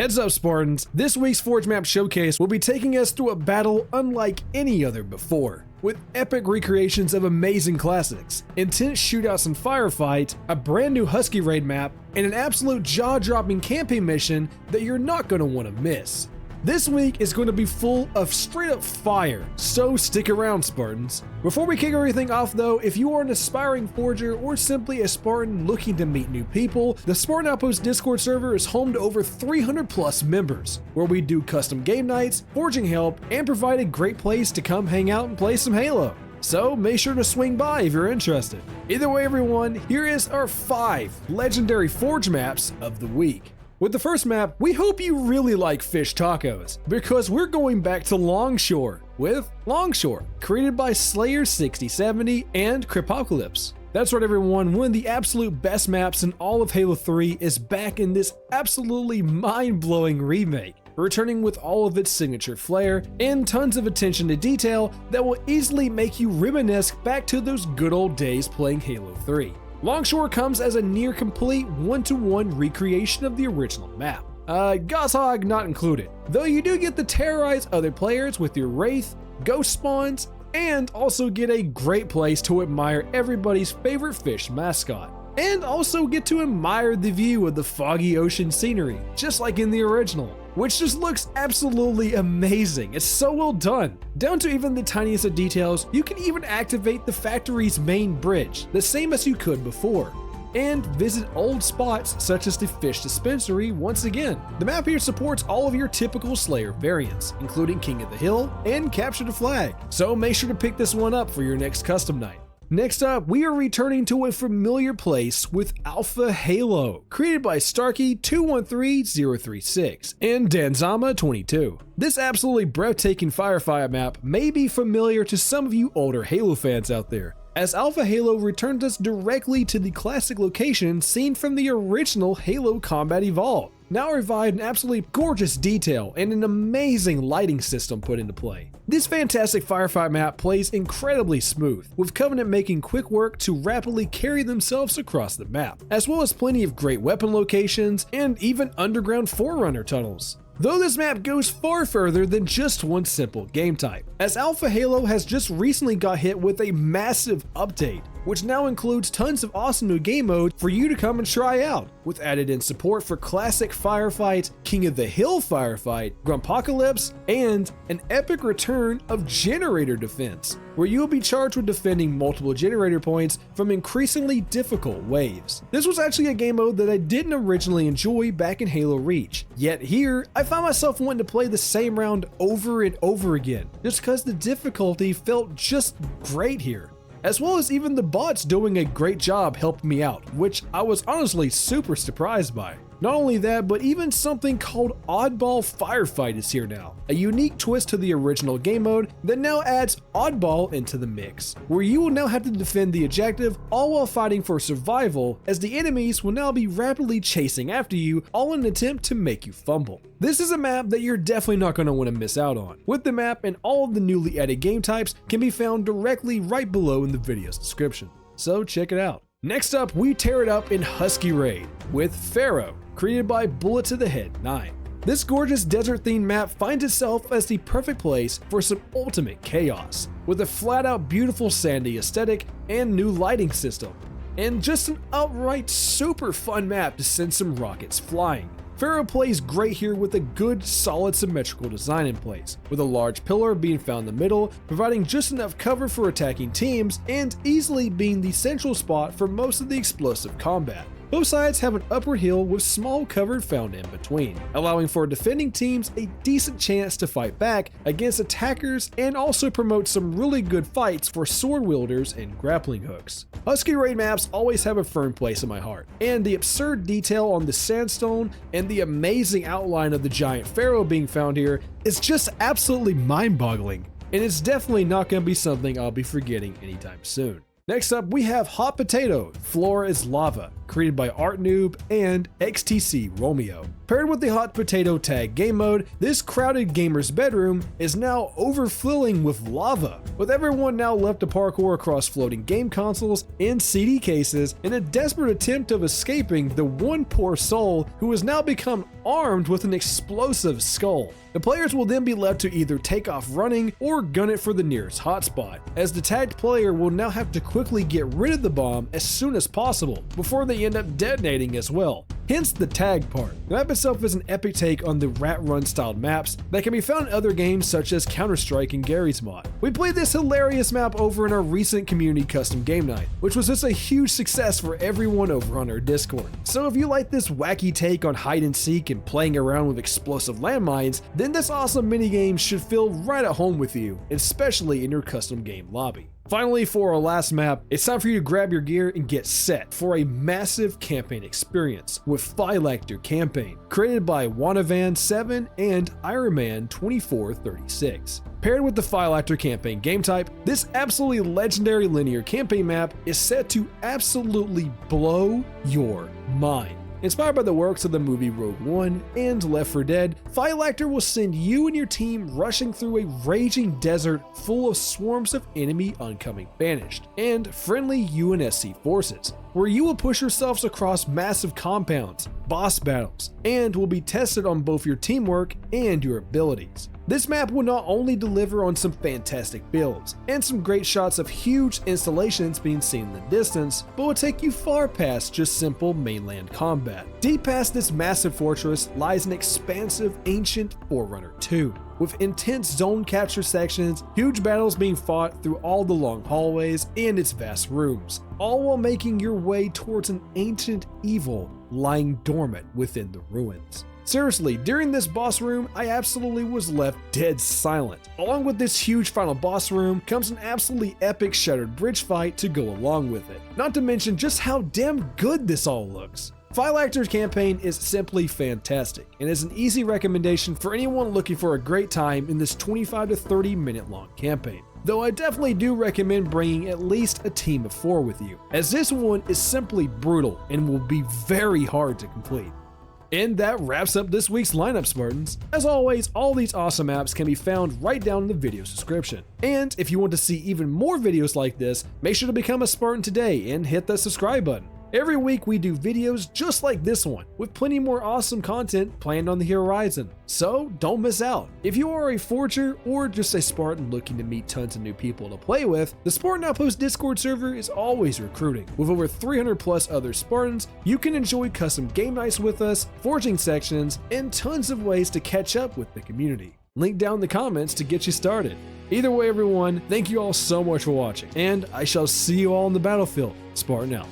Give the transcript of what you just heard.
Heads up Spartans, this week's Forge Map Showcase will be taking us through a battle unlike any other before, with epic recreations of amazing classics, intense shootouts and firefight, a brand new Husky raid map, and an absolute jaw-dropping camping mission that you're not going to want to miss. This week is going to be full of straight up fire, so stick around Spartans. Before we kick everything off though, if you are an aspiring forger or simply a Spartan looking to meet new people, the Spartan Outpost Discord server is home to over 300 plus members, where we do custom game nights, forging help, and provide a great place to come hang out and play some Halo. So make sure to swing by if you're interested. Either way everyone, here is our 5 legendary forge maps of the week. With the first map, we hope you really like fish tacos, because we're going back to Longshore with Longshore, created by Slayer6070 and Crypocalypse. That's right everyone, one of the absolute best maps in all of Halo 3 is back in this absolutely mind-blowing remake, returning with all of its signature flair and tons of attention to detail that will easily make you reminisce back to those good old days playing Halo 3. Longshore comes as a near complete one-to-one recreation of the original map. Goshawk not included, though you do get to terrorize other players with your Wraith, Ghost Spawns, and also get a great place to admire everybody's favorite fish mascot. And also get to admire the view of the foggy ocean scenery, just like in the original, which just looks absolutely amazing. It's so well done. Down to even the tiniest of details, you can even activate the factory's main bridge, the same as you could before, and visit old spots such as the fish dispensary once again. The map here supports all of your typical Slayer variants, including King of the Hill and Capture the Flag, so make sure to pick this one up for your next custom night. Next up, we are returning to a familiar place with Alpha Halo, created by Starkey213036 and Danzama22. This absolutely breathtaking firefight map may be familiar to some of you older Halo fans out there, as Alpha Halo returns us directly to the classic location seen from the original Halo Combat Evolved, now revived in absolutely gorgeous detail and an amazing lighting system put into play. This fantastic firefight map plays incredibly smooth, with Covenant making quick work to rapidly carry themselves across the map, as well as plenty of great weapon locations and even underground Forerunner tunnels. Though this map goes far further than just one simple game type, as Alpha Halo has just recently got hit with a massive update, which now includes tons of awesome new game modes for you to come and try out, with added in support for classic Firefight, King of the Hill Firefight, Grumpocalypse, and an epic return of Generator Defense, where you will be charged with defending multiple generator points from increasingly difficult waves. This was actually a game mode that I didn't originally enjoy back in Halo Reach, yet here I found myself wanting to play the same round over and over again, just because the difficulty felt just great here. As well as even the bots doing a great job helping me out, which I was honestly super surprised by. Not only that, but even something called Oddball Firefight is here now, a unique twist to the original game mode that now adds Oddball into the mix, where you will now have to defend the objective all while fighting for survival, as the enemies will now be rapidly chasing after you, all in an attempt to make you fumble. This is a map that you're definitely not going to want to miss out on, with the map and all of the newly added game types can be found directly right below in the video's description, so check it out. Next up, we tear it up in Husky Raid with Pharaoh, created by Bullet to the Head 9. This gorgeous desert-themed map finds itself as the perfect place for some ultimate chaos, with a flat-out beautiful sandy aesthetic and new lighting system, and just an outright super fun map to send some rockets flying. Pharaoh plays great here with a good, solid symmetrical design in place, with a large pillar being found in the middle, providing just enough cover for attacking teams, and easily being the central spot for most of the explosive combat. Both sides have an upward hill with small cover found in between, allowing for defending teams a decent chance to fight back against attackers and also promote some really good fights for sword wielders and grappling hooks. Husky Raid maps always have a firm place in my heart, and the absurd detail on the sandstone and the amazing outline of the giant Pharaoh being found here is just absolutely mind-boggling, and it's definitely not going to be something I'll be forgetting anytime soon. Next up, we have Hot Potato, Floor is Lava, created by Art Noob and XTC Romeo. Paired with the Hot Potato Tag game mode, this crowded gamer's bedroom is now overflowing with lava, with everyone now left to parkour across floating game consoles and CD cases in a desperate attempt of escaping the one poor soul who has now become armed with an explosive skull. The players will then be left to either take off running or gun it for the nearest hotspot, as the tagged player will now have to quickly get rid of the bomb as soon as possible before they end up detonating as well. Hence the tag part. The map itself is an epic take on the rat run styled maps that can be found in other games such as Counter-Strike and Gary's Mod. We played this hilarious map over in our recent community custom game night, which was just a huge success for everyone over on our Discord. So if you like this wacky take on hide and seek and playing around with explosive landmines, then this awesome minigame should feel right at home with you, especially in your custom game lobby. Finally, for our last map, it's time for you to grab your gear and get set for a massive campaign experience with Phylacter Campaign, created by Wanavan7 and Ironman2436. Paired with the Phylacter Campaign Gametype, this absolutely legendary linear campaign map is set to absolutely blow your mind. Inspired by the works of the movie Rogue One and Left 4 Dead, Phylacter will send you and your team rushing through a raging desert full of swarms of enemy oncoming banished and friendly UNSC forces, where you will push yourselves across massive compounds, boss battles, and will be tested on both your teamwork and your abilities. This map will not only deliver on some fantastic builds and some great shots of huge installations being seen in the distance, but will take you far past just simple mainland combat. Deep past this massive fortress lies an expansive ancient Forerunner 2, with intense zone capture sections, huge battles being fought through all the long hallways and its vast rooms, all while making your way towards an ancient evil lying dormant within the ruins. Seriously, during this boss room, I absolutely was left dead silent. Along with this huge final boss room comes an absolutely epic shattered bridge fight to go along with it. Not to mention just how damn good this all looks. Phylacter's campaign is simply fantastic and is an easy recommendation for anyone looking for a great time in this 25 to 30 minute long campaign. Though I definitely do recommend bringing at least a team of 4 with you, as this one is simply brutal and will be very hard to complete. And that wraps up this week's lineup, Spartans. As always, all these awesome apps can be found right down in the video's description. And if you want to see even more videos like this, make sure to become a Spartan today and hit that subscribe button. Every week we do videos just like this one, with plenty more awesome content planned on the horizon, so don't miss out. If you are a forger or just a Spartan looking to meet tons of new people to play with, the Spartan Outpost Discord server is always recruiting. With over 300 plus other Spartans, you can enjoy custom game nights with us, forging sections, and tons of ways to catch up with the community. Link down in the comments to get you started. Either way everyone, thank you all so much for watching, and I shall see you all on the battlefield. Spartan out.